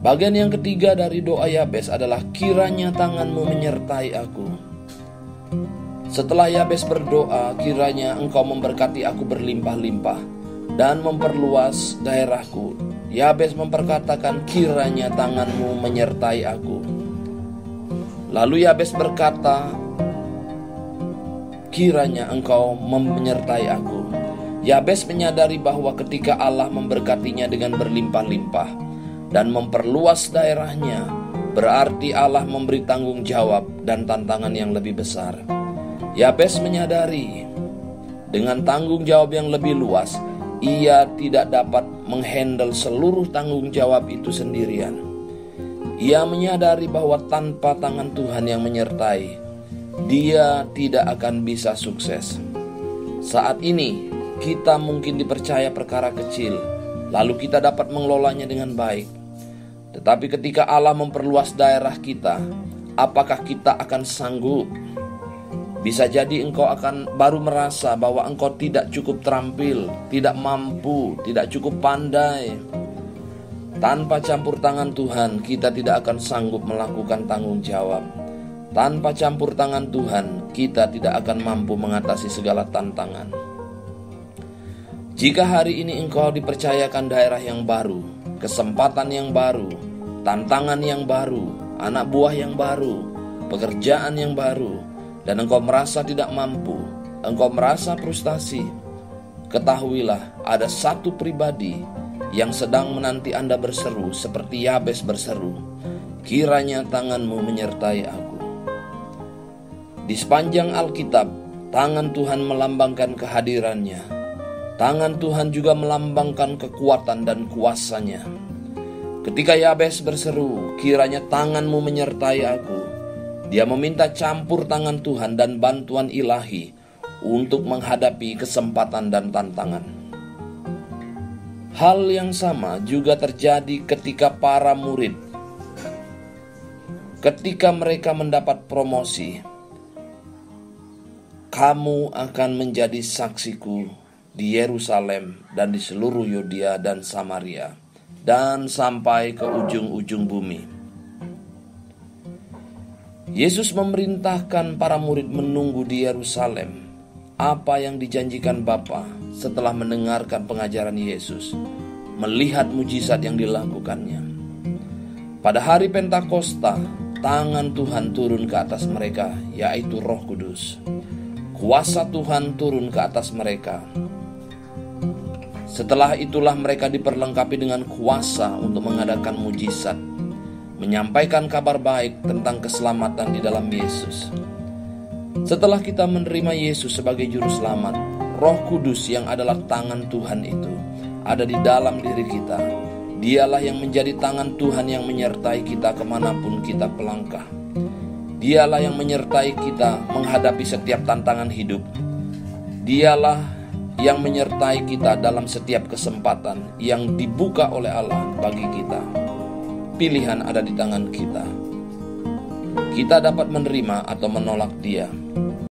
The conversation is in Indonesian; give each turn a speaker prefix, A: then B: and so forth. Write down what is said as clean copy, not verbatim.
A: Bagian yang ketiga dari doa Yabes adalah kiranya tangan-Mu menyertai aku. Setelah Yabes berdoa, kiranya Engkau memberkati aku berlimpah-limpah dan memperluas daerahku. Yabes memperkatakan kiranya tangan-Mu menyertai aku. Lalu Yabes berkata, kiranya Engkau menyertai aku. Yabes menyadari bahwa ketika Allah memberkatinya dengan berlimpah-limpah dan memperluas daerahnya, berarti Allah memberi tanggung jawab dan tantangan yang lebih besar. Yabes menyadari dengan tanggung jawab yang lebih luas, ia tidak dapat menghandle seluruh tanggung jawab itu sendirian. Ia menyadari bahwa tanpa tangan Tuhan yang menyertai, dia tidak akan bisa sukses. Saat ini kita mungkin dipercaya perkara kecil, lalu kita dapat mengelolanya dengan baik. Tetapi ketika Allah memperluas daerah kita, apakah kita akan sanggup? Bisa jadi engkau akan baru merasa bahwa engkau tidak cukup terampil, tidak mampu, tidak cukup pandai. Tanpa campur tangan Tuhan, kita tidak akan sanggup melakukan tanggung jawab. Tanpa campur tangan Tuhan, kita tidak akan mampu mengatasi segala tantangan. Jika hari ini engkau dipercayakan daerah yang baru, kesempatan yang baru, tantangan yang baru, anak buah yang baru, pekerjaan yang baru, dan engkau merasa tidak mampu, engkau merasa frustasi, ketahuilah ada satu pribadi yang sedang menanti Anda berseru seperti Yabes berseru, kiranya tangan-Mu menyertai aku. Di sepanjang Alkitab, tangan Tuhan melambangkan kehadirannya. Tangan Tuhan juga melambangkan kekuatan dan kuasanya. Ketika Yabes berseru, kiranya tangan-Mu menyertai aku, dia meminta campur tangan Tuhan dan bantuan ilahi untuk menghadapi kesempatan dan tantangan. Hal yang sama juga terjadi ketika para murid. Ketika mereka mendapat promosi, kamu akan menjadi saksiku di Yerusalem dan di seluruh Yudea dan Samaria, dan sampai ke ujung-ujung bumi. Yesus memerintahkan para murid menunggu di Yerusalem. Apa yang dijanjikan Bapa setelah mendengarkan pengajaran Yesus, melihat mujizat yang dilakukannya. Pada hari Pentakosta, tangan Tuhan turun ke atas mereka, yaitu Roh Kudus. Kuasa Tuhan turun ke atas mereka. Setelah itulah mereka diperlengkapi dengan kuasa untuk mengadakan mujizat, menyampaikan kabar baik tentang keselamatan di dalam Yesus. Setelah kita menerima Yesus sebagai juru selamat, Roh Kudus yang adalah tangan Tuhan itu ada di dalam diri kita. Dialah yang menjadi tangan Tuhan yang menyertai kita kemanapun kita melangkah. Dialah yang menyertai kita menghadapi setiap tantangan hidup. Dialah yang menyertai kita dalam setiap kesempatan yang dibuka oleh Allah bagi kita. Pilihan ada di tangan kita. Kita dapat menerima atau menolak Dia.